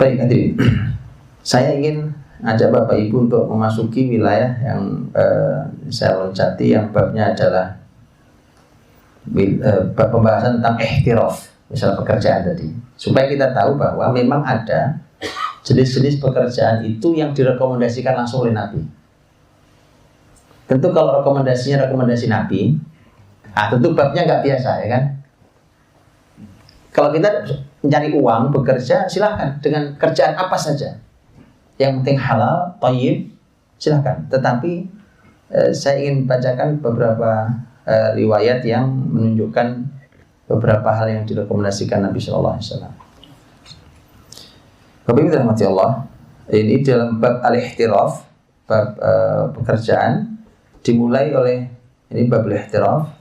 Baik, hadirin. Saya ingin ajak Bapak Ibu untuk memasuki wilayah yang saya loncati, yang babnya adalah pembahasan tentang ihtiraf, misal pekerjaan tadi, supaya kita tahu bahwa memang ada jenis-jenis pekerjaan itu yang direkomendasikan langsung oleh Nabi. Tentu kalau rekomendasinya rekomendasi Nabi, tentu babnya nggak biasa, ya kan? Kalau kita mencari uang, bekerja, silahkan dengan kerjaan apa saja. Yang penting halal, thayyib, silahkan. Tetapi saya ingin bacakan beberapa riwayat yang menunjukkan beberapa hal yang direkomendasikan Nabi Sallallahu Alaihi Wasallam. Bapak Ibu dirahmati Allah, ini dalam bab al-ihtiraf, bab pekerjaan, dimulai oleh ini bab al-ihtiraf.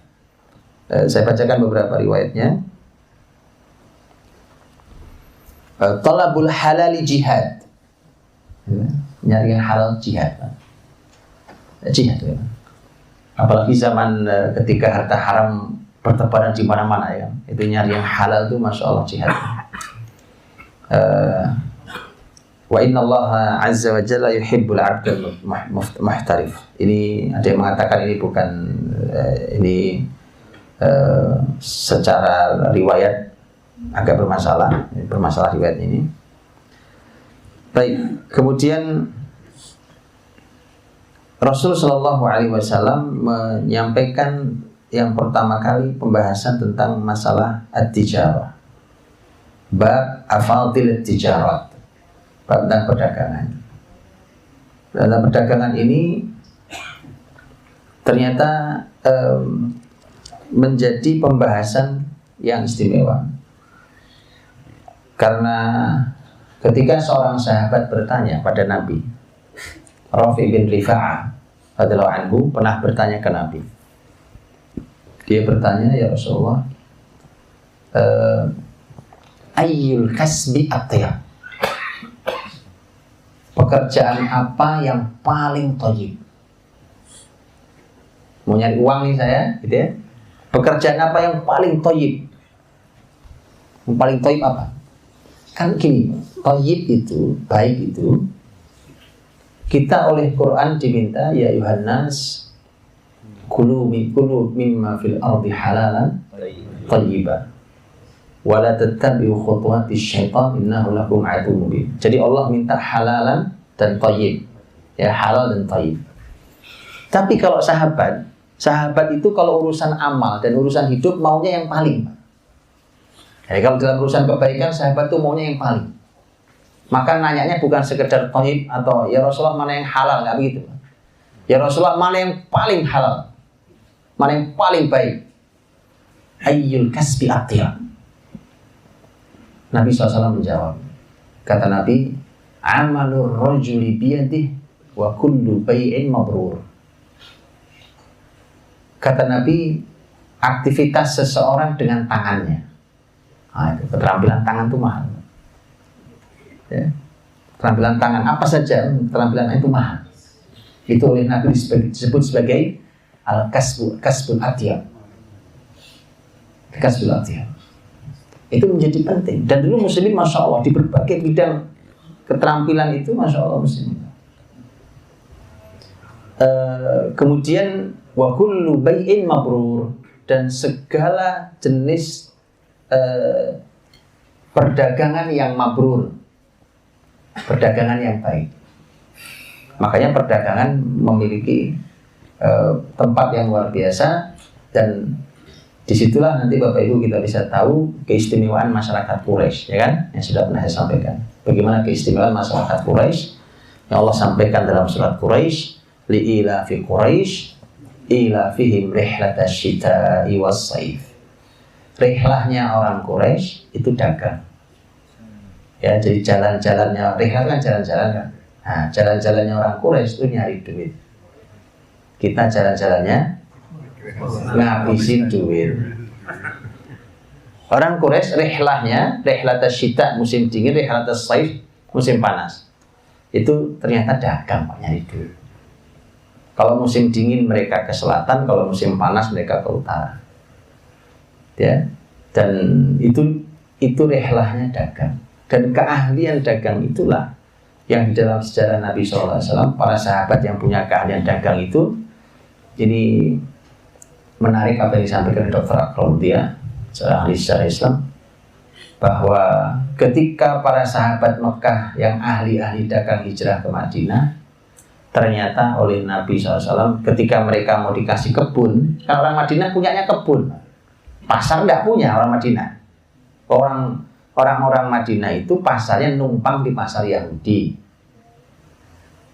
Saya bacakan beberapa riwayatnya. Talabul halali jihad, nyari yang halal jihad, jihad ya. Apalagi zaman ketika harta haram bertebaran di mana-mana, ya, itu nyari yang halal itu masya Allah jihad. Wa inna Allah azza wa jalla yuhibbul abdal muhtarif. Ini ada yang mengatakan ini bukan secara riwayat agak bermasalah riwayat ini. Baik, kemudian Rasul Shallallahu Alaihi Wasallam menyampaikan yang pertama kali pembahasan tentang masalah at-tijarah, bab afadil at-tijarat, bab tentang perdagangan. Dalam perdagangan ini ternyata menjadi pembahasan yang istimewa. Karena ketika seorang sahabat bertanya pada Nabi, Rafi bin Rifa'ah radhiyallahu anhu pernah bertanya ke Nabi. Dia bertanya, ya Rasulullah, ayyul kasbi atyab, pekerjaan apa yang paling thayyib? Mau nyari uang nih saya, gitu ya. Pekerjaan apa yang paling thayyib? Yang paling thayyib apa? Kan gini, thayyib itu, baik itu, kita oleh Quran diminta, ya Yuhannas, kulu mimma fil ardi halalan thayyiban, wa la tattabi'u khutuwatis syaitan innahu lakum aduwwun mubin. Jadi Allah minta halalan dan thayyib, ya, halal dan thayyib. Tapi kalau sahabat itu kalau urusan amal dan urusan hidup maunya yang paling. Jadi kalau dalam urusan kebaikan, sahabat itu maunya yang paling. Maka nanyanya bukan sekedar thayyib atau ya Rasulullah mana yang halal, nggak begitu. Ya Rasulullah mana yang paling halal, mana yang paling baik. Ayyul kasbi atyab. Nabi SAW menjawab. Kata Nabi, amalur rajuli biyadih wa kullu bai'in mabrur. Kata Nabi, aktivitas seseorang dengan tangannya. Itu keterampilan tangan itu mahal, ya. Keterampilan tangan apa saja, keterampilan itu mahal. Itu oleh Nabi disebut sebagai al-kasbul atyab. Kasbul atyab itu menjadi penting. Dan dulu muslimin masya Allah di berbagai bidang keterampilan itu masya Allah muslimin. Kemudian wa kullu bai'in mabrur, dan segala jenis perdagangan yang mabrur, perdagangan yang baik. Makanya perdagangan memiliki tempat yang luar biasa, dan disitulah nanti Bapak Ibu kita bisa tahu keistimewaan masyarakat Quraisy, ya kan? Yang sudah pernah saya sampaikan. Bagaimana keistimewaan masyarakat Quraisy yang Allah sampaikan dalam surat Quraisy, li'ilafi Quraisy ilafihim rihlatash syita'i was-saif. Rihlahnya orang Quraisy itu dagang. Ya, jadi jalan-jalannya, rihlah kan jalan-jalan kan. Nah, jalan-jalannya orang Quraisy itu nyari duit. Kita jalan-jalannya ngabisin duit. Orang Quraisy rihlahnya, rihlatash syita musim dingin, rihlatash saif musim panas. Itu ternyata dagang, Pak, nyari duit. Kalau musim dingin mereka ke selatan, kalau musim panas mereka ke utara. Ya, dan itu rihlahnya dagang. Dan keahlian dagang itulah yang di dalam sejarah Nabi SAW, para sahabat yang punya keahlian dagang itu, ini menarik apa yang disampaikan Dr. Akromutia, seorang ahli sejarah Islam, bahwa ketika para sahabat Mekah yang ahli-ahli dagang hijrah ke Madinah, ternyata oleh Nabi SAW ketika mereka mau dikasih kebun, kan orang Madinah punyanya kebun, pasar nggak punya orang Madinah. Orang-orang Madinah itu pasarnya numpang di pasar Yahudi,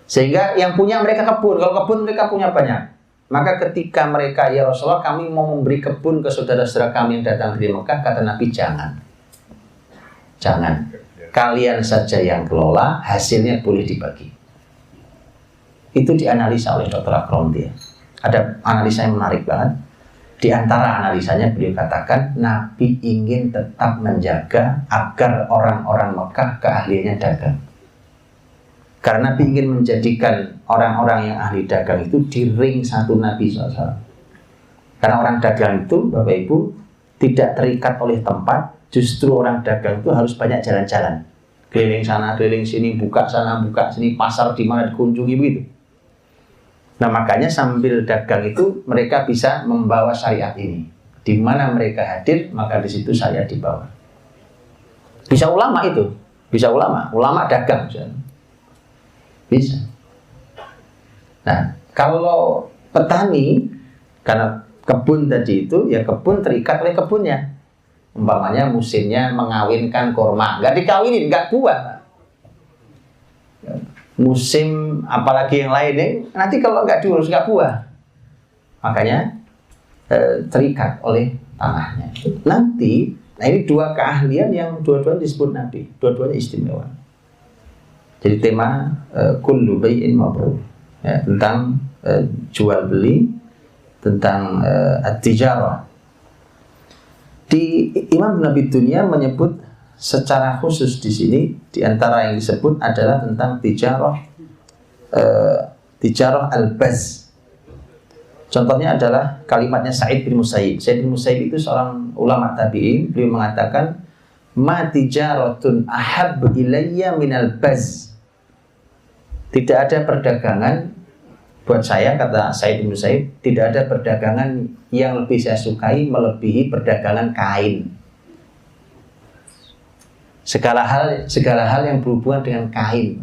sehingga yang punya mereka kebun. Kalau kebun mereka punya banyak, maka ketika mereka, ya Rasulullah, kami mau memberi kebun ke saudara-saudara kami yang datang dari Mekah, kata Nabi, jangan, kalian saja yang kelola, hasilnya boleh dibagi. Itu dianalisa oleh Dr. Akromutia. Ada analisa yang menarik banget. Di antara analisanya beliau katakan, Nabi ingin tetap menjaga agar orang-orang Mekah keahliannya dagang. Karena Nabi ingin menjadikan orang-orang yang ahli dagang itu di ring satu Nabi SAW. Karena orang dagang itu, Bapak Ibu, tidak terikat oleh tempat. Justru orang dagang itu harus banyak jalan-jalan, keliling sana, keliling sini, buka sana, buka sini, pasar di mana dikunjungi begitu. Nah, makanya sambil dagang itu mereka bisa membawa syariat ini. Di mana mereka hadir, maka di situ syariat dibawa. Bisa ulama itu, bisa ulama dagang bisa. Nah, kalau petani, karena kebun tadi itu, ya kebun terikat oleh kebunnya. Umpamanya musimnya mengawinkan kurma, nggak dikawinin, nggak buah. Musim apalagi yang lainnya, nanti kalau nggak diurus nggak buah. Makanya terikat oleh tanahnya. Nanti, nah ini dua keahlian yang dua-duanya disebut Nabi, dua-duanya istimewa. Jadi tema kullu bai'in mabrur, ya, tentang jual beli, tentang at-tijarah. Di Imam Ibn Abi Dunya menyebut secara khusus di sini, di antara yang disebut adalah tentang tijarah al-baz. Contohnya adalah kalimatnya Sa'id bin Musayyib. Sa'id bin Musayyib itu seorang ulama tabi'in. Beliau mengatakan, ma tijaratun ahab ilayya minal baz. Tidak ada perdagangan buat saya, kata Sa'id bin Musayyib, tidak ada perdagangan yang lebih saya sukai melebihi perdagangan kain. Segala hal yang berhubungan dengan kain.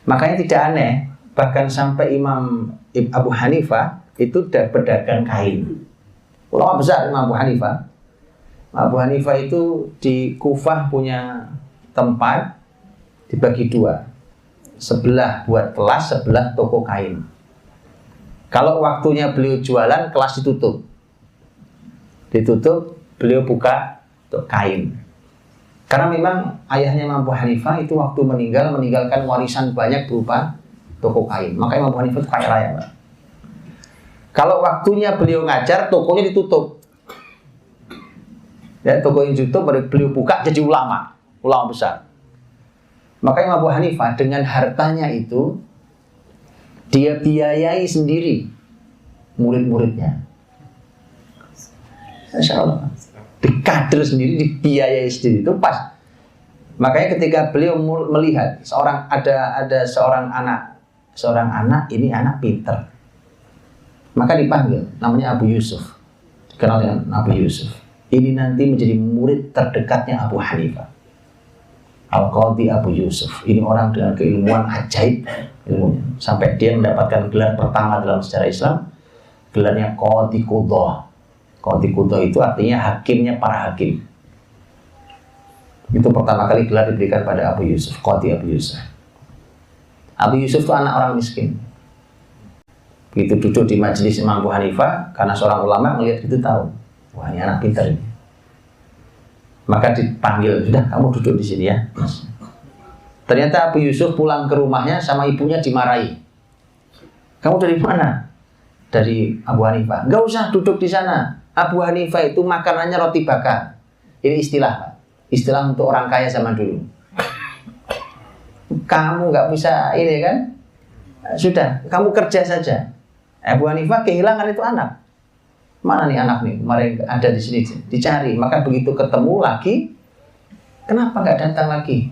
Makanya tidak aneh, bahkan sampai Imam Abu Hanifah itu berdagang kain. Ulama besar Imam Abu Hanifah. Abu Hanifah itu di Kufah punya tempat dibagi dua. Sebelah buat kelas, sebelah toko kain. Kalau waktunya beliau jualan, kelas ditutup. Ditutup, beliau buka untuk kain. Karena memang ayahnya Imam Abu Hanifah itu waktu meninggalkan warisan banyak berupa toko kain. Maka Imam Abu Hanifah itu kaya raya, Pak. Kalau waktunya beliau ngajar, tokonya ditutup. Ya, tokonya ditutup, beliau buka jadi ulama besar. Maka Imam Abu Hanifah dengan hartanya itu dia biayai sendiri murid-muridnya. Masya Allah. Dikader sendiri, dibiayai sendiri, itu pas. Makanya ketika beliau melihat ada seorang anak ini anak pinter, maka dipanggil, namanya Abu Yusuf, dikenal dengan Abu Yusuf. Ini nanti menjadi murid terdekatnya Abu Hanifah. Al-Qadhi Abu Yusuf. Ini orang dengan keilmuan ajaib ilmunya. Sampai dia mendapatkan gelar pertama dalam sejarah Islam, gelarnya Qadhi Qudah. Qadhi Qudah itu artinya hakimnya para hakim. Itu pertama kali gelar diberikan pada Abu Yusuf, Qadhi Abu Yusuf. Abu Yusuf itu anak orang miskin. Begitu duduk di majelis Imam Abu Hanifah, karena seorang ulama melihat itu tahu, wah ini anak pintar ini. Maka dipanggil, sudah kamu duduk di sini ya. Ternyata Abu Yusuf pulang ke rumahnya sama ibunya dimarahi. Kamu dari mana? Dari Abu Hanifah. Enggak usah duduk di sana. Abu Hanifah itu makanannya roti bakar. Ini istilah, Pak. Istilah untuk orang kaya zaman dulu. Kamu nggak bisa ini kan? Sudah, kamu kerja saja. Abu Hanifah kehilangan itu anak. Mana nih anak nih? Kemarin ada di sini, dicari. Maka begitu ketemu lagi, kenapa nggak datang lagi?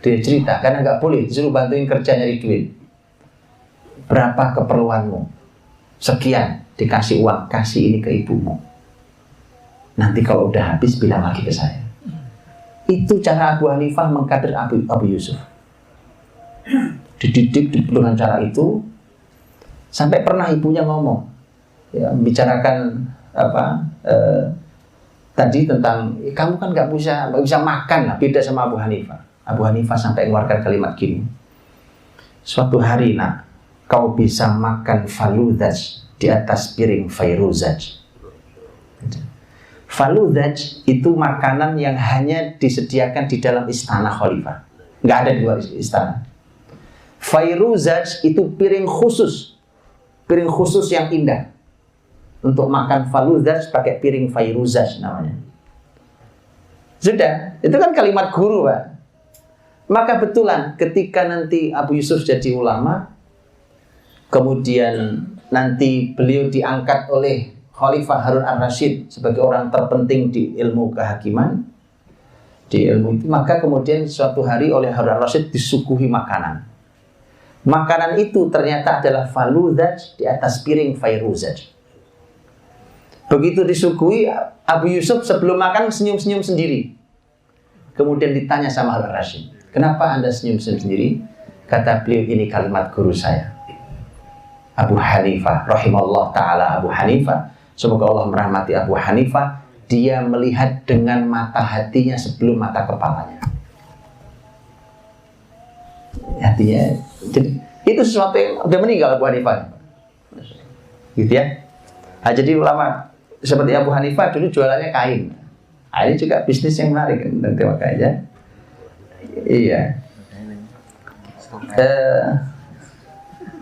Dia cerita, karena nggak boleh, disuruh bantuin kerja nyari duit. Berapa keperluanmu? Sekian, dikasih uang, kasih ini ke ibumu. Nanti kalau udah habis bilang lagi ke saya. Itu cara Abu Hanifah mengkader Abu Yusuf. Dididik dengan cara itu, sampai pernah ibunya ngomong, ya, membicarakan tadi tentang kamu kan nggak bisa makan lah, beda sama Abu Hanifah. Abu Hanifah sampai mengeluarkan kalimat gini, suatu hari nak, kau bisa makan faludaj di atas piring fairuzaj. Faludaj itu makanan yang hanya disediakan di dalam istana khalifah, nggak ada di luar istana. Fairuzaj itu piring khusus yang indah. Untuk makan faludaj pakai piring fairuzaj namanya. Sudah, itu kan kalimat guru, Pak. Maka betulan ketika nanti Abu Yusuf jadi ulama, kemudian nanti beliau diangkat oleh Khalifah Harun ar-Rasyid sebagai orang terpenting di ilmu kehakiman, di ilmu itu, maka kemudian suatu hari oleh Harun ar-Rasyid disuguhi makanan. Makanan itu ternyata adalah faludaj di atas piring fairuzaj. Begitu disuguhi, Abu Yusuf sebelum makan senyum-senyum sendiri. Kemudian ditanya sama Harun ar-Rasyid, kenapa Anda senyum-senyum sendiri? Kata beliau, ini kalimat guru saya, Abu Hanifah, rahimallah ta'ala Abu Hanifah. Semoga Allah merahmati Abu Hanifah. Dia melihat dengan mata hatinya sebelum mata kepalanya. Hatinya, jadi, itu sesuatu yang udah meninggal Abu Hanifah. Gitu ya. Nah, jadi ulama seperti Abu Hanifah dulu jualannya kain. Nah, ini juga bisnis yang menarik dan tema kain ya. Iya.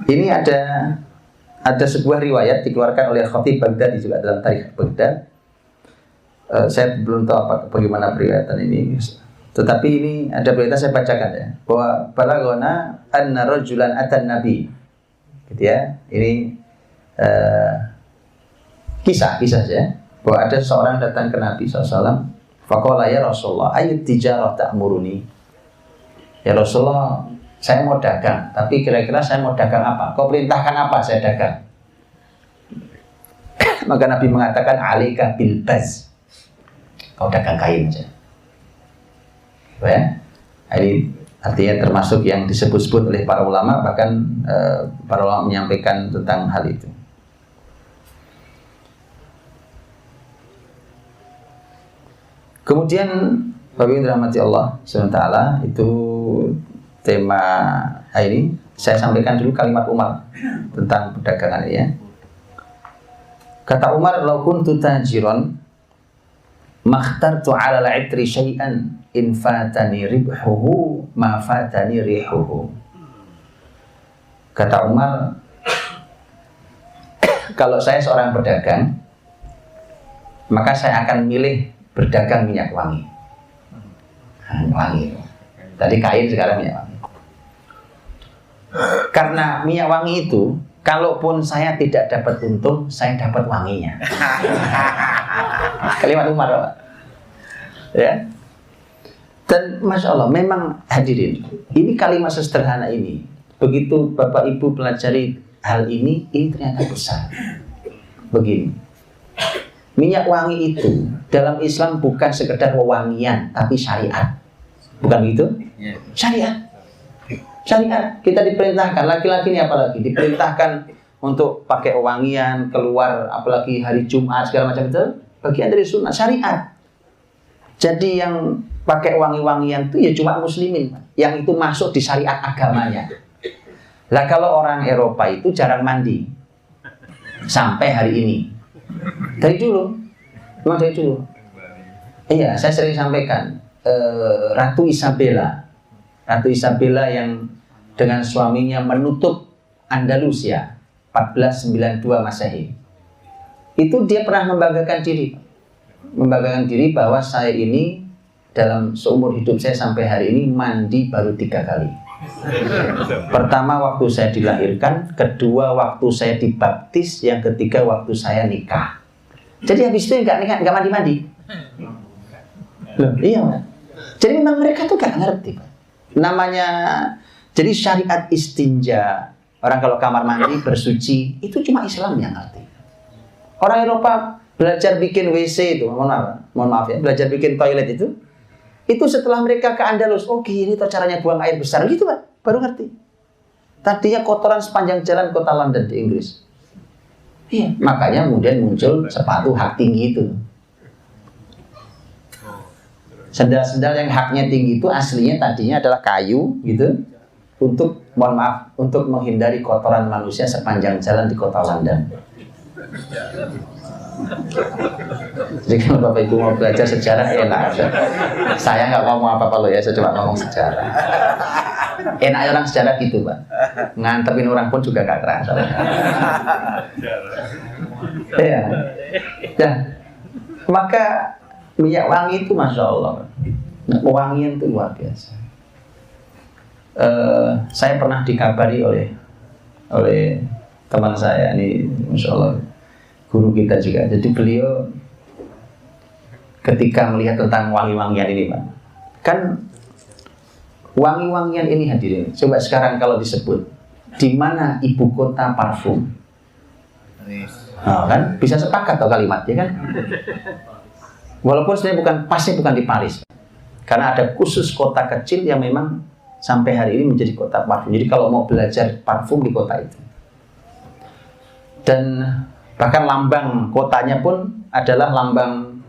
Ini ada sebuah riwayat dikeluarkan oleh Khatib Baghdadi juga dalam Tarikh Baghdad. Saya belum tahu bagaimana periwayatan ini, tetapi ini ada berita saya bacakan ya, bahwa balagona anna rajulan atan nabi, gitu ya. Ini kisah ya, bahwa ada seorang datang ke Nabi SAW. Faqala ya Rasulullah, ayyut tijarah ta'muruni. Ya Rasulullah, saya mau dagang, tapi kira-kira saya mau dagang apa? Kau perintahkan apa saya dagang? Maka Nabi mengatakan, alika bil baz. Kau dagang kain saja. Ya? Ini artinya termasuk yang disebut-sebut oleh para ulama, bahkan para ulama menyampaikan tentang hal itu. Kemudian Bapak Ibu dirahmati Allah SWT, itu tema ini saya sampaikan dulu kalimat Umar tentang perdagangan ya. Kata Umar, "Lau kuntu tajiran makhtartu 'ala al-'itri syai'an in fatani ribhuhu ma fatani rihuhu." Kata Umar, kalau saya seorang pedagang, maka saya akan milih berdagang minyak wangi. Wangi. Tadi kain, sekarang minyak wangi. Karena minyak wangi itu, kalaupun saya tidak dapat untung, saya dapat wanginya. Kalimat Umar, Pak. Ya. Dan Masya Allah, memang hadirin, ini kalimat sederhana ini, begitu Bapak Ibu pelajari hal ini ternyata besar. Begini, minyak wangi itu dalam Islam bukan sekedar wewangian, tapi syariat. Bukan gitu? Syariat. Syariat. Kita diperintahkan, laki-laki ini apalagi diperintahkan untuk pakai wewangian, keluar apalagi hari Jumat segala macam itu bagian dari sunnah syariat. Jadi yang pakai wangi-wangian itu ya cuma muslimin, yang itu masuk di syariat agamanya. Lah kalau orang Eropa itu jarang mandi sampai hari ini. Dari dulu, memang dari dulu. Iya, saya sering sampaikan Ratu Isabella yang dengan suaminya menutup Andalusia 1492 Masehi. Itu dia pernah membanggakan diri bahwa saya ini dalam seumur hidup saya sampai hari ini mandi baru 3 kali. Pertama waktu saya dilahirkan, kedua waktu saya dibaptis, yang ketiga waktu saya nikah. Jadi habis itu nggak mandi-mandi. Loh, iya, Mas. Jadi memang mereka tuh gak ngerti, Pak. Namanya, jadi syariat istinja, orang kalau kamar mandi bersuci, itu cuma Islam yang ngerti. Orang Eropa belajar bikin WC itu, mohon maaf ya, belajar bikin toilet itu setelah mereka ke Andalus, oh gini tuh caranya buang air besar, gitu Pak, baru ngerti. Tadinya kotoran sepanjang jalan kota London di Inggris. Iya, makanya kemudian muncul sepatu hak tinggi itu. Sendal-sendal yang haknya tinggi itu aslinya tadinya adalah kayu gitu, untuk, mohon maaf, untuk menghindari kotoran manusia sepanjang jalan di kota London. Jadi kalau Bapak Ibu mau belajar sejarah enak. Saya nggak ngomong apa-apa loh ya, saya cuma ngomong sejarah. Enak orang sejarah gitu Pak. Ngantepin orang pun juga gak terasa. Ya. Nah, maka minyak wangi itu Masya Allah, wangian itu luar biasa. Saya pernah dikabari oleh teman saya ini, Masya Allah, guru kita juga. Jadi beliau ketika melihat tentang wangi-wangian ini Pak, kan wangi-wangian ini hadirin, coba sekarang kalau disebut di mana ibu kota parfum, kan bisa sepakat atau kalimat ya kan? Walaupun sebenarnya pasti bukan di Paris, karena ada khusus kota kecil yang memang sampai hari ini menjadi kota parfum. Jadi kalau mau belajar parfum di kota itu, dan bahkan lambang kotanya pun adalah lambang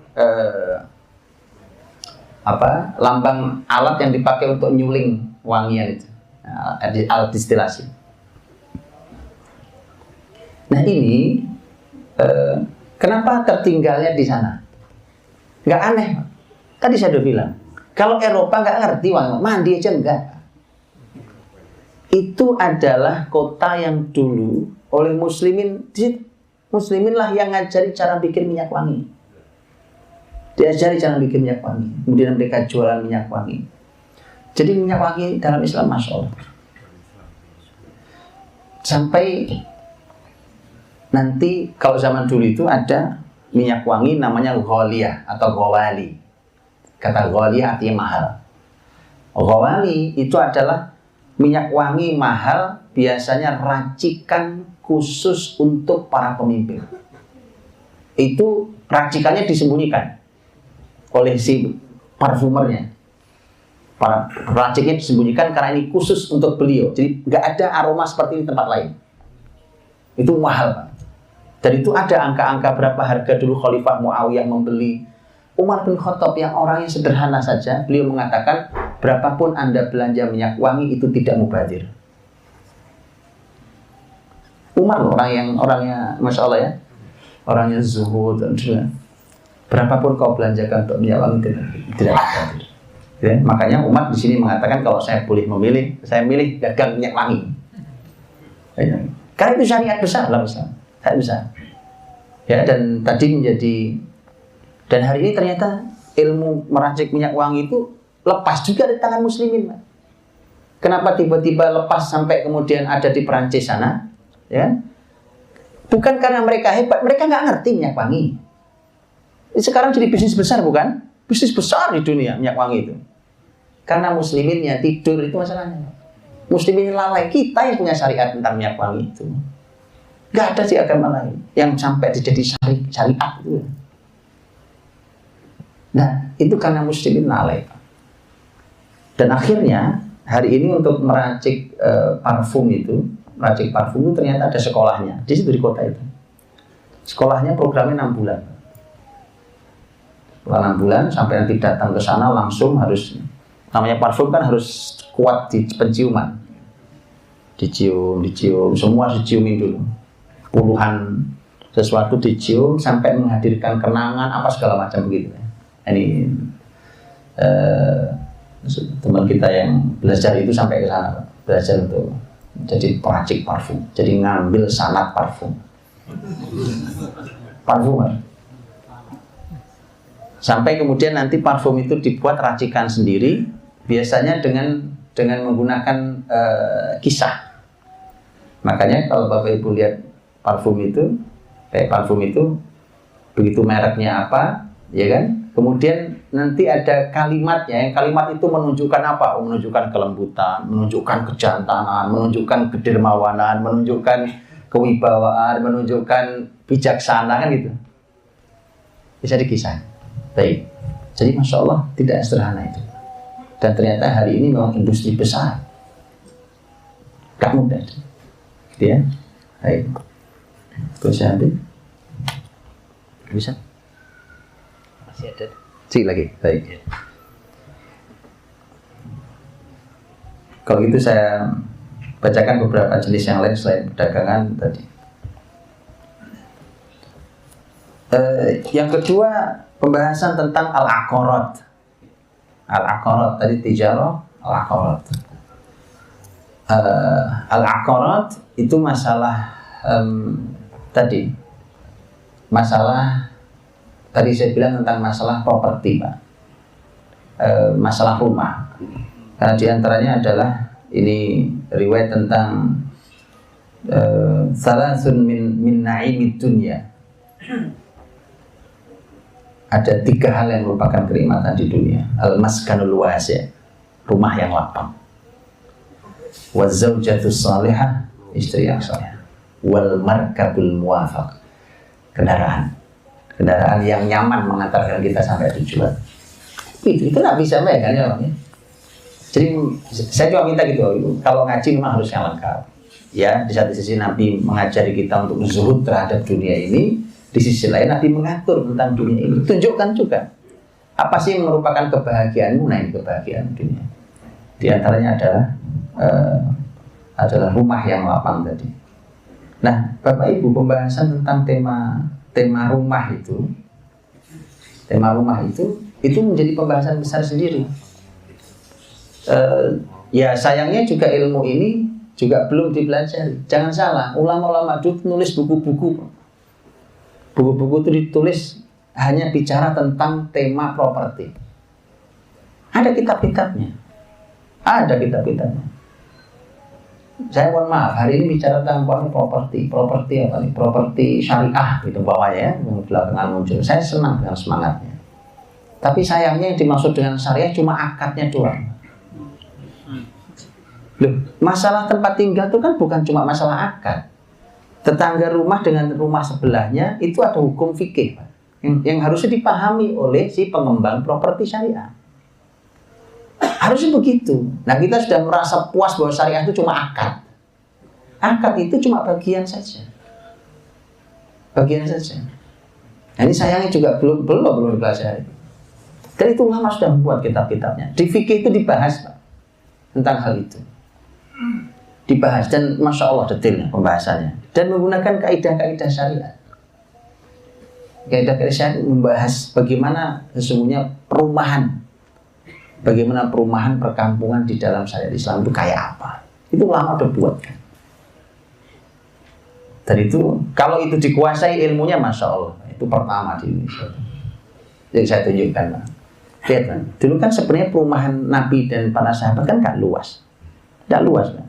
lambang alat yang dipakai untuk nyuling wangian itu, alat distilasi. Nah ini kenapa tertinggalnya di sana? Nggak aneh, tadi saya udah bilang, kalau Eropa nggak ngerti wangi, mandi aja enggak. Itu adalah kota yang dulu oleh muslimin lah yang ngajari cara bikin minyak wangi. Diajari cara bikin minyak wangi, kemudian mereka jualan minyak wangi. Jadi minyak wangi dalam Islam Masya Allah, sampai nanti kalau zaman dulu itu ada minyak wangi namanya ghaliyah atau ghawali. Kata ghaliyah artinya mahal. Ghawali itu adalah minyak wangi mahal, biasanya racikan khusus untuk para pemimpin. Itu racikannya disembunyikan oleh si parfumernya. Para raciknya disembunyikan karena ini khusus untuk beliau. Jadi nggak ada aroma seperti ini di tempat lain. Itu mahal Pak. Dan itu ada angka-angka berapa harga dulu Khalifah Muawiyah membeli. Umar bin Khattab yang orangnya sederhana saja, beliau mengatakan berapapun Anda belanja minyak wangi itu tidak mubazir. Umar orangnya Masya Allah ya, orangnya zuhud dan juga berapapun kau belanjakan untuk minyak wangi tidak mubazir. Ya, makanya Umar di sini mengatakan kalau saya boleh memilih, saya milih dagang minyak wangi. Ya, karena itu syariat besar lah besar. Saya bisa. Ya, dan tadi dan hari ini ternyata ilmu meracik minyak wangi itu lepas juga di tangan muslimin. Kenapa tiba-tiba lepas sampai kemudian ada di Perancis sana? Ya, bukan karena mereka hebat, mereka nggak ngerti minyak wangi. Sekarang jadi bisnis besar bukan? Bisnis besar di dunia minyak wangi itu. Karena musliminnya tidur itu masalahnya. Muslimin lalai, kita yang punya syariat tentang minyak wangi itu. Gak ada sih agama lain yang sampai jadi syariat itu. Nah, itu karena muslimin lalai. Dan akhirnya hari ini untuk meracik parfum itu ternyata ada sekolahnya di situ di kota itu. Sekolahnya programnya 6 bulan. Setelah 6 bulan sampai nanti datang ke sana langsung harus, namanya parfum kan harus kuat di penciuman. Dicium, semua diciumin dulu. Puluhan sesuatu dicium sampai menghadirkan kenangan apa segala macam begitu. Ini teman kita yang belajar itu sampai ke sana, belajar untuk jadi peracik parfum, jadi ngambil sanat parfum, parfumer. Sampai kemudian nanti parfum itu dibuat racikan sendiri, biasanya dengan menggunakan kisah. Makanya kalau Bapak Ibu lihat parfum itu, kayak parfum itu begitu mereknya apa, ya kan? Kemudian nanti ada kalimatnya. Yang kalimat itu menunjukkan apa? Menunjukkan kelembutan, menunjukkan kejantanan, menunjukkan kedermawanan, menunjukkan kewibawaan, menunjukkan bijaksana, kan gitu. Bisa dikisah. Baik. Jadi Masya Allah tidak sederhana itu. Dan ternyata hari ini memang industri besar. Gak mudah. Gitu ya. Baik. Bisa ambil? Bisa? Masih ada. Cik lagi. Baik. Kalau gitu saya bacakan beberapa jenis yang lain selain perdagangan tadi. Yang kedua, pembahasan tentang al-aqarat. Al-aqarat tadi tijarah, al-aqarat. Al-aqarat itu masalah tadi. Masalah tadi saya bilang tentang masalah properti, Pak. Masalah rumah. Karena diantaranya adalah ini riwayat tentang salasun min na'imid dunya. Ada 3 hal yang merupakan kenikmatan di dunia. Al-maskanul wasi', rumah yang lapang. Wa zaujatus salihah, istri yang salihah. Wal markabul muwafaq, kendaraan yang nyaman mengantarkan kita sampai tujuan. Itu nggak bisa baik kan ya, Bang? Jadi saya juga minta gitu, kalau ngaji memang harus yang lengkap. Ya, di satu sisi Nabi mengajari kita untuk zuhud terhadap dunia ini. Di sisi lain Nabi mengatur tentang dunia ini. Tunjukkan juga apa sih yang merupakan kebahagiaanmu. Nah, ini kebahagiaan dunia. Di antaranya adalah rumah yang lapang tadi. Nah, Bapak Ibu, pembahasan tentang tema rumah itu menjadi pembahasan besar sendiri. Ya sayangnya juga ilmu ini juga belum dipelajari. Jangan salah, ulama-ulama dulu nulis buku-buku. Buku-buku itu ditulis hanya bicara tentang tema properti. Ada kitab-kitabnya. Saya mohon maaf, hari ini bicara tentang properti apa nih? Properti syariah gitu bawahnya ya, yang belakangan muncul. Saya senang dengan semangatnya. Tapi sayangnya yang dimaksud dengan syariah cuma akadnya doang. Loh, masalah tempat tinggal itu kan bukan cuma masalah akad. Tetangga rumah dengan rumah sebelahnya itu ada hukum fikih, Pak, yang harusnya dipahami oleh si pengembang properti syariah. Harusnya begitu. Nah, kita sudah merasa puas bahwa syariah itu cuma akad. Akad itu cuma bagian saja. Nah, ini sayangnya juga belum dipelajari. Dan itu ulama sudah membuat kitab-kitabnya. Di fikih itu dibahas, Pak, tentang hal itu. Dibahas dan Masya Allah detailnya pembahasannya. Dan menggunakan kaidah-kaidah syariat. Kaidah-kaidah syariat membahas bagaimana sesungguhnya perumahan. Bagaimana perumahan perkampungan di dalam syariat Islam itu kayak apa. Itu ulama udah buat. Dan itu, kalau itu dikuasai ilmunya Masya Allah. Itu pertama di Indonesia. Jadi saya tunjukkan, Pak. Lihat, Pak. Dulu kan sebenarnya perumahan Nabi dan para sahabat kan gak luas. Gak luas, Pak.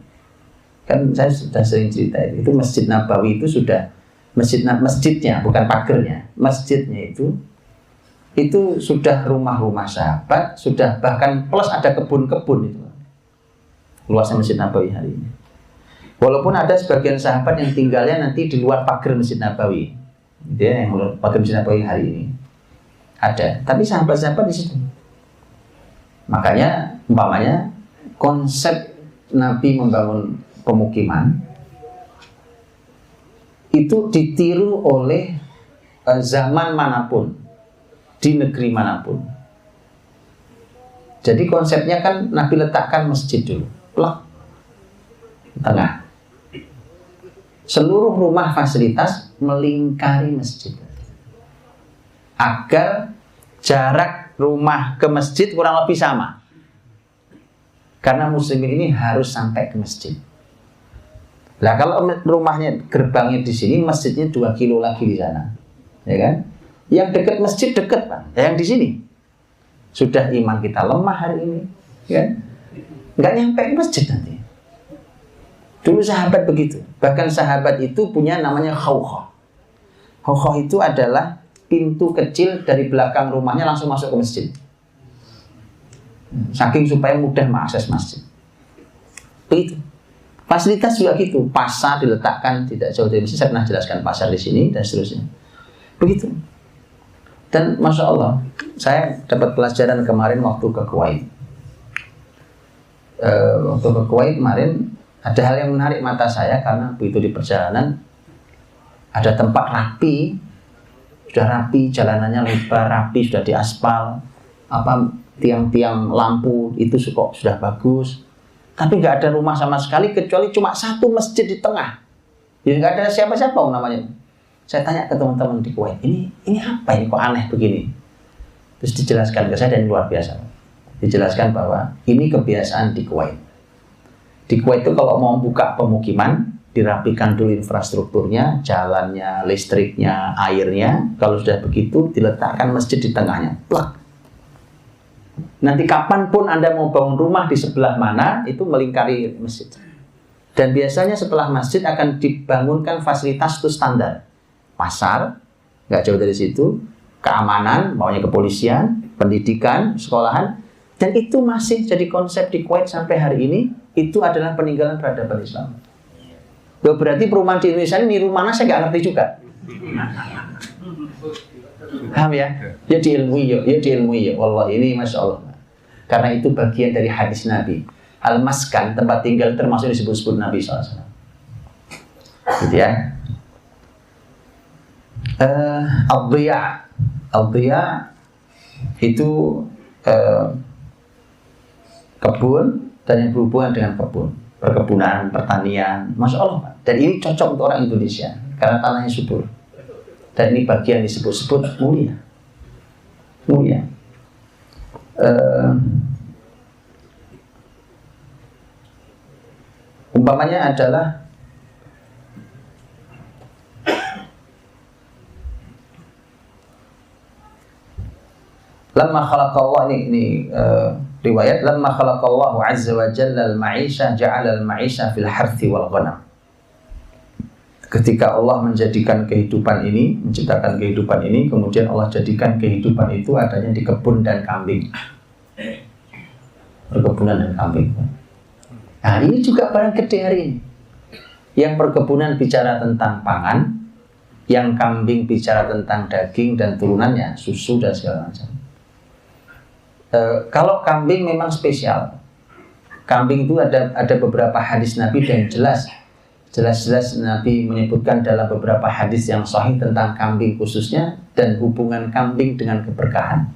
Kan saya sudah sering cerita itu Masjid Nabawi itu sudah masjidnya bukan pagernya, masjidnya itu sudah rumah-rumah sahabat, sudah bahkan plus ada kebun-kebun itu luasnya Masjid Nabawi hari ini. Walaupun ada sebagian sahabat yang tinggalnya nanti di luar pagar Masjid Nabawi, dia yang pagar Masjid Nabawi hari ini ada, tapi sahabat-sahabat di situ. Makanya umpamanya konsep Nabi membangun pemukiman itu ditiru oleh zaman manapun, di negeri manapun. Jadi konsepnya kan Nabi letakkan masjid dulu, plak, tengah. Seluruh rumah fasilitas melingkari masjid, agar jarak rumah ke masjid kurang lebih sama. Karena muslimin ini harus sampai ke masjid. Nah, kalau rumahnya gerbangnya di sini, masjidnya 2 kilo lagi di sana, ya kan? Yang dekat masjid dekat, Pak. Yang di sini sudah iman kita lemah hari ini, ya? Nggak nyampe ke masjid nanti. Dulu sahabat begitu. Bahkan sahabat itu punya namanya khawkhah. Khawkhah itu adalah pintu kecil dari belakang rumahnya langsung masuk ke masjid. Saking supaya mudah mengakses masjid. Begitu. Fasilitas juga gitu. Pasar diletakkan tidak jauh dari masjid. Saya pernah jelaskan pasar di sini dan seterusnya. Begitu. Dan Masya Allah, saya dapat pelajaran kemarin waktu ke Kuwait. Waktu ke Kuwait kemarin ada hal yang menarik mata saya karena begitu di perjalanan ada tempat rapi, sudah rapi, jalanannya lebar, rapi, sudah diaspal, tiang-tiang lampu itu sudah bagus, tapi nggak ada rumah sama sekali kecuali cuma satu masjid di tengah. Jadi nggak ada siapa-siapa namanya. Saya tanya ke teman-teman di Kuwait, ini apa ini kok aneh begini? Terus dijelaskan ke saya dan luar biasa. Dijelaskan bahwa ini kebiasaan di Kuwait. Di Kuwait itu kalau mau buka pemukiman, dirapikan dulu infrastrukturnya, jalannya, listriknya, airnya. Kalau sudah begitu, diletakkan masjid di tengahnya. Plak. Nanti kapanpun Anda mau bangun rumah di sebelah mana, itu melingkari masjid. Dan biasanya setelah masjid akan dibangunkan fasilitas itu standar. Pasar, nggak jauh dari situ, keamanan, maunya kepolisian, pendidikan, sekolahan. Dan itu masih jadi konsep di Kuwait sampai hari ini. Itu adalah peninggalan peradaban Islam. Berarti perumahan di Indonesia ini niru mana saya nggak ngerti juga. Paham ya? Ya diilmui ya. Wallah ini Masya Allah. Karena itu bagian dari hadis Nabi. Al-maskan, tempat tinggal termasuk disebut-sebut Nabi SAW. Gitu ya. Al-Dhiya itu kebun dan yang berhubungan dengan kebun, perkebunan, pertanian, Masya Allah. Dan ini cocok untuk orang Indonesia karena tanahnya subur. Dan ini bagian disebut-sebut mulia. Umpamanya adalah lamma khalaqallah ini riwayat lamma khalaqallahu azza wa jalla al-ma'isha ja'ala al-ma'isha fil harthi wal ghanam. Ketika Allah menjadikan kehidupan ini, menciptakan kehidupan ini, kemudian Allah jadikan kehidupan itu adanya di kebun dan kambing. Perkebunan dan kambing. Nah, ini juga barang gede hari ini. Yang perkebunan bicara tentang pangan, yang kambing bicara tentang daging dan turunannya, susu dan segala macam. Kalau kambing memang spesial. Kambing itu ada beberapa hadis Nabi dan jelas Nabi menyebutkan dalam beberapa hadis yang sahih tentang kambing khususnya dan hubungan kambing dengan keberkahan.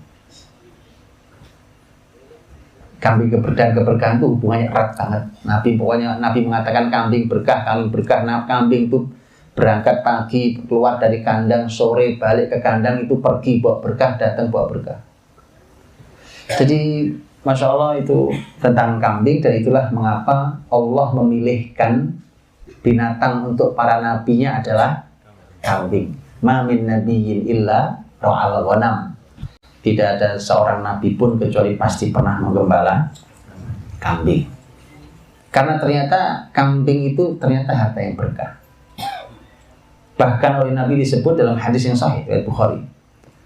Kambing keberkahan itu hubungannya erat banget. Nabi mengatakan kambing berkah. Nah, kambing itu berangkat pagi, keluar dari kandang, sore balik ke kandang, itu pergi bawa berkah, datang bawa berkah. Jadi Masya Allah itu tentang kambing, dan itulah mengapa Allah memilihkan binatang untuk para nabinya adalah kambing. Ma min nabiyyin illa ra'al ghanam. Tidak ada seorang nabi pun kecuali pasti pernah menggembala kambing. Karena ternyata kambing itu ternyata harta yang berkah. Bahkan oleh Nabi disebut dalam hadis yang sahih riwayat Bukhari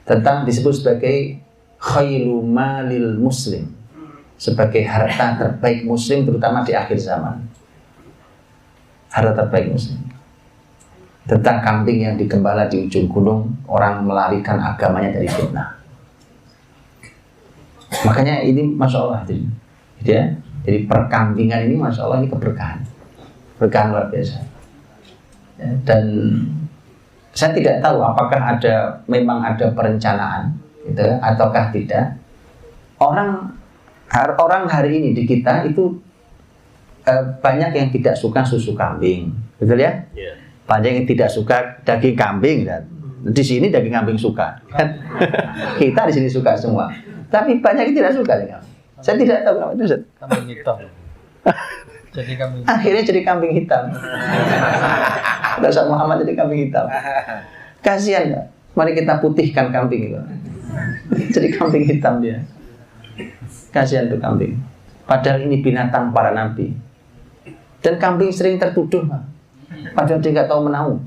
tentang disebut sebagai khairu malil muslim, sebagai harta terbaik muslim terutama di akhir zaman. Harta terbaik muslim. Tentang kambing yang digembala di ujung gunung, orang melarikan agamanya dari fitnah. Makanya ini Masya Allah ya. Jadi perkambingan ini Masya Allah ini keberkahan. Berkahan luar biasa ya, dan saya tidak tahu apakah memang ada perencanaan gitu, ataukah tidak. Orang hari ini di kita itu banyak yang tidak suka susu kambing, betul ya? Yeah. Banyak yang tidak suka daging kambing kan? Di sini daging kambing suka kan? Kita di sini suka semua. Tapi banyak yang tidak suka dengan. Saya tidak tahu kenapa itu. Kambing hitam. Jadi kambing. Akhirnya jadi kambing hitam. Ustaz Muhammad jadi kambing hitam. Kasihan Pak. Mari kita putihkan kambing itu. Jadi kambing hitam dia. Kasihan tuh kambing. Padahal ini binatang para nabi. Dan kambing sering tertuduh Pak. Padahal dia nggak tahu menau.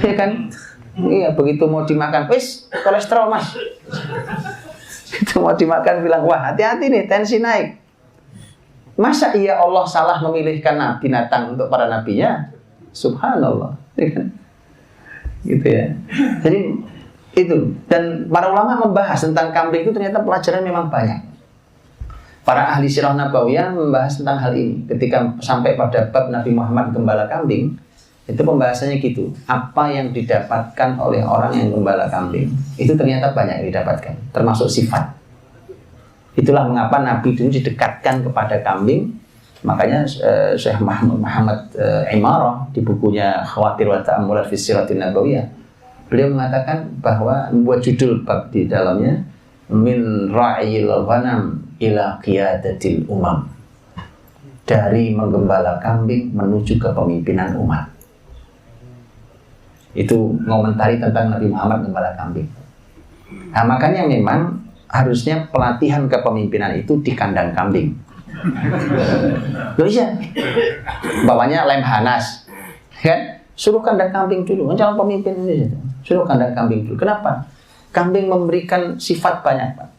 Iya kan? Iya, begitu mau dimakan, wis kolesterol Mas. Begitu mau dimakan bilang, wah hati-hati nih, tensi naik. Masa iya Allah salah memilihkan binatang untuk para nabinya? Subhanallah. Gitu ya. Jadi itu. Dan para ulama membahas tentang kambing itu ternyata pelajaran memang banyak. Para ahli sirah nabawiyah membahas tentang hal ini. Ketika sampai pada bab Nabi Muhammad gembala kambing, itu pembahasannya gitu. Apa yang didapatkan oleh orang yang gembala kambing, itu ternyata banyak yang didapatkan, termasuk sifat. Itulah mengapa Nabi dulu didekatkan kepada kambing. Makanya Syekh Muhammad Imarah di bukunya Khawatir wa Ta'ammulat fi Siratin Nabawiyah, beliau mengatakan bahwa membuat judul bab di dalamnya, min ra'yil ghanam ila qiyadatil umam, dari menggembala kambing menuju kepemimpinan umat. Itu ngomentari tentang Nabi Muhammad gembala kambing. Nah, makanya memang harusnya pelatihan kepemimpinan itu di kandang kambing. Loh iya, bawanya Lemhanas, kan? Suruh kandang kambing dulu, calon pemimpin ini. Suruh kandang kambing dulu. Kenapa? Kambing memberikan sifat banyak, Pak.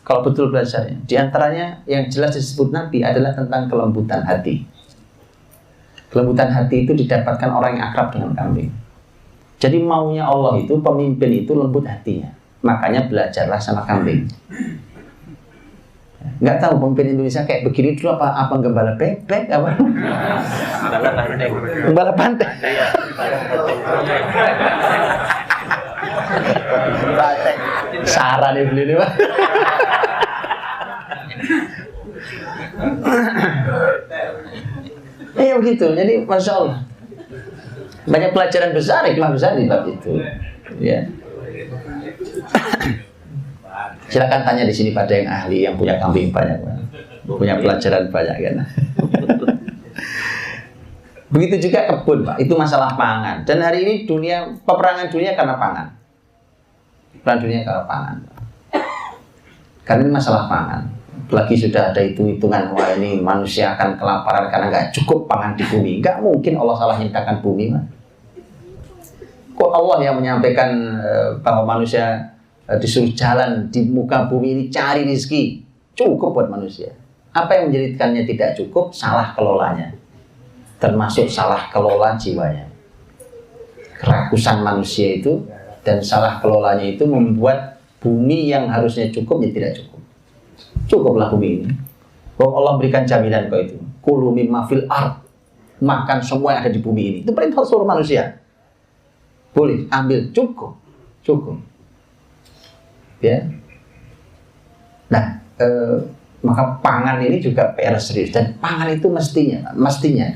Kalau betul belajarnya, di antaranya yang jelas disebut Nabi adalah tentang kelembutan hati. Kelembutan hati itu didapatkan orang yang akrab dengan kambing. Jadi maunya Allah itu, pemimpin itu lembut hatinya. Makanya belajarlah sama kambing. Nggak tahu pemimpin Indonesia kayak begini dulu apa gembala bebek apa? Gembala banteng. Gembala banteng. Sarah nih beli nih, Pak. Iya begitu. Jadi Masya Allah, banyak pelajaran besar, hikmah besar di bab itu. Ya. Silakan tanya di sini pada yang ahli, yang punya kambing banyak, punya pelajaran banyak kan. Begitu juga kebun, Pak. Itu masalah pangan. Dan hari ini peperangan dunia karena pangan. Perang dunia karena pangan. Karena ini masalah pangan. Apalagi sudah ada hitungan, wah ini manusia akan kelaparan karena nggak cukup pangan di bumi. Nggak mungkin Allah salah menciptakan bumi, Pak. Kok Allah yang menyampaikan bahwa manusia disuruh jalan di muka bumi ini cari rezeki, cukup buat manusia. Apa yang menjadikannya tidak cukup? Salah kelolanya, termasuk salah kelola jiwanya. Kerakusan manusia itu dan salah kelolanya itu membuat bumi yang harusnya cukup ya tidak cukup. Cukuplah bumi ini. Bahwa Allah berikan jaminan kau itu. Kulu mimma fil ard, makan semua yang ada di bumi ini. Itu perintah seluruh manusia. Boleh ambil, cukup. Ya. Nah, maka pangan ini juga PR serius, dan pangan itu mestinya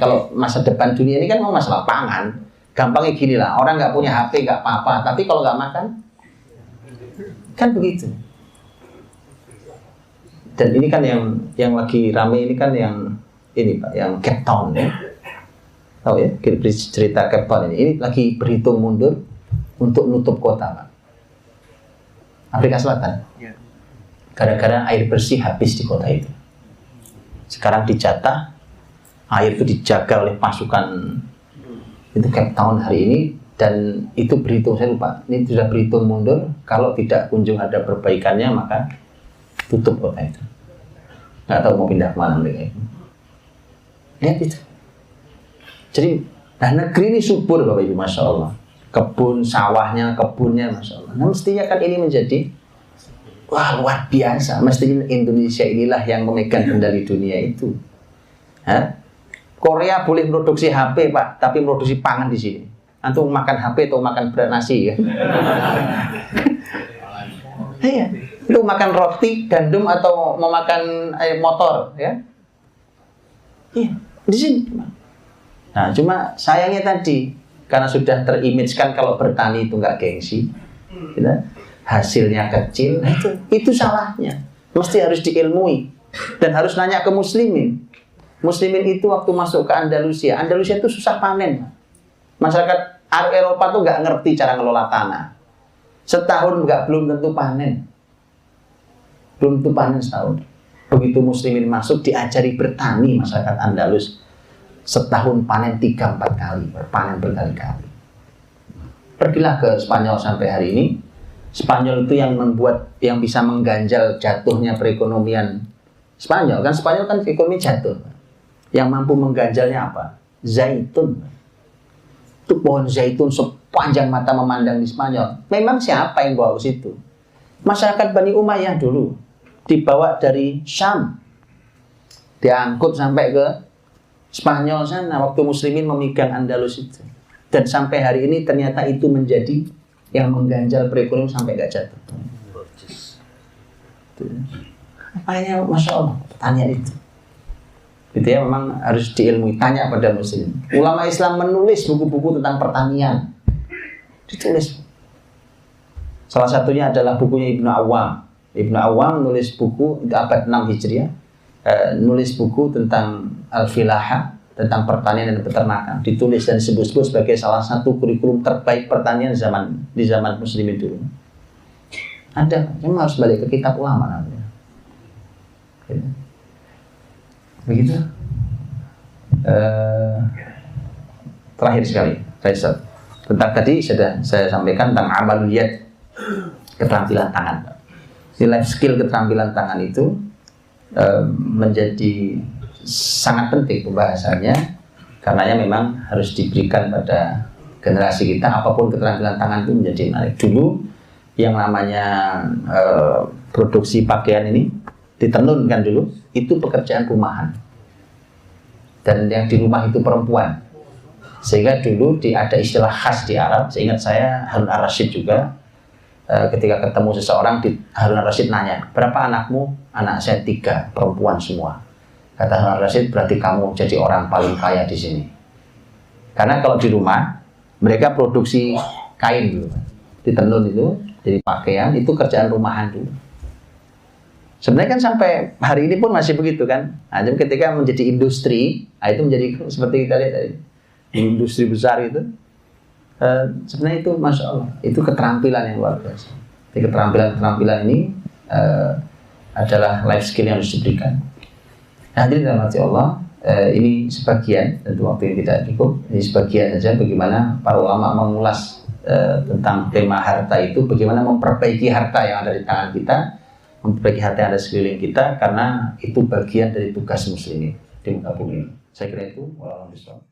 kalau masa depan dunia ini kan mau masalah pangan. Gampangnya gini lah, orang nggak punya HP nggak apa-apa, tapi kalau nggak makan kan begitu. Dan ini kan yang lagi rame ini kan yang ini Pak, yang Cape Town ya. Tahu ya, cerita Cape Town ini lagi berhitung mundur untuk nutup kota, Pak. Afrika Selatan. Gara-gara air bersih habis di kota itu. Sekarang dijatah, air itu dijaga oleh pasukan itu Cape Town hari ini, dan itu berhitung, saya lupa, ini sudah berhitung mundur, kalau tidak kunjung ada perbaikannya maka tutup kota itu. Nggak tahu mau pindah kemana mereka itu. Lihat itu. Jadi, negeri ini subur Bapak Ibu, Masya Allah. Kebun, sawahnya, kebunnya, Masya Allah. Nah, mestinya kan ini menjadi wah luar biasa. Mestinya Indonesia inilah yang memegang kendali dunia itu. Hah? Korea boleh produksi HP, Pak, tapi produksi pangan di sini. Antum makan HP atau makan berat nasi ya? Iya. Itu makan roti, gandum atau mau makan motor ya? Iya, di sini. Nah, cuma sayangnya tadi karena sudah terimage-kan kalau bertani itu nggak gengsi, gitu, hasilnya kecil, nah itu salahnya. Mesti harus diilmui dan harus nanya ke muslimin. Muslimin itu waktu masuk ke Andalusia itu susah panen. Masyarakat Eropa tuh nggak ngerti cara ngelola tanah. Setahun belum tentu panen. Belum tentu panen setahun. Begitu muslimin masuk diajari bertani masyarakat Andalus. Setahun panen 3-4 kali, berpanen berkali-kali. Pergilah ke Spanyol sampai hari ini, Spanyol itu yang bisa mengganjal jatuhnya perekonomian Spanyol. Kan Spanyol kan ekonomi jatuh. Yang mampu mengganjalnya apa? Zaitun. Itu pohon zaitun sepanjang mata memandang di Spanyol. Memang siapa yang bawa ke situ? Masyarakat Bani Umayyah dulu. Dibawa dari Syam. Diangkut sampai ke Spanyol sana waktu muslimin memegang Andalus itu. Dan sampai hari ini ternyata itu menjadi yang mengganjal perekonomian sampai gak jatuh. Makanya Masya Allah pertanyaan itu. Gitu ya, memang harus diilmui. Tanya pada muslim. Ulama Islam menulis buku-buku tentang pertanian. Ditulis. Salah satunya adalah bukunya Ibnu Awam. Ibnu Awam nulis buku itu abad 6 Hijriah. Nulis buku tentang Al-Filaha, tentang pertanian dan peternakan. Ditulis dan disebut-sebut sebagai salah satu kurikulum terbaik pertanian di zaman muslimin dulu. Ada, cuma harus balik ke kitab ulama namanya. Begitu. Terakhir sekali, tentang tadi sudah saya sampaikan tentang amalul yad, keterampilan tangan. Life skill keterampilan tangan itu menjadi sangat penting pembahasannya, karenanya memang harus diberikan pada generasi kita. Apapun keterampilan tangan itu menjadi menarik. Dulu yang namanya produksi pakaian ini ditenunkan dulu, itu pekerjaan rumahan. Dan yang di rumah itu perempuan. Sehingga dulu ada istilah khas di Arab. Seingat saya Harun Ar-Rasyid juga, ketika ketemu seseorang, Harun Ar-Rasyid nanya, berapa anakmu? Anak saya 3, perempuan semua. Kata Harun Ar-Rasyid, berarti kamu jadi orang paling kaya di sini. Karena kalau di rumah, mereka produksi kain dulu. Ditenun itu, jadi pakaian, itu kerjaan rumahan dulu. Sebenarnya kan sampai hari ini pun masih begitu kan. Nah, ketika menjadi industri, itu menjadi seperti kita lihat tadi, industri besar itu. Sebenarnya itu Masya Allah, itu keterampilan yang luar biasa. Jadi keterampilan ini adalah life skill yang harus diberikan. Nah, jadi dalam hati Allah, ini sebagian, tentu waktu ini tidak cukup. Ini sebagian saja bagaimana para ulama mengulas tentang tema harta itu, bagaimana memperbaiki harta yang ada di tangan kita, memperbaiki harta yang ada sekeliling kita, karena itu bagian dari tugas muslimin di muka bumi. Saya kira itu. Wallahualam bishawab.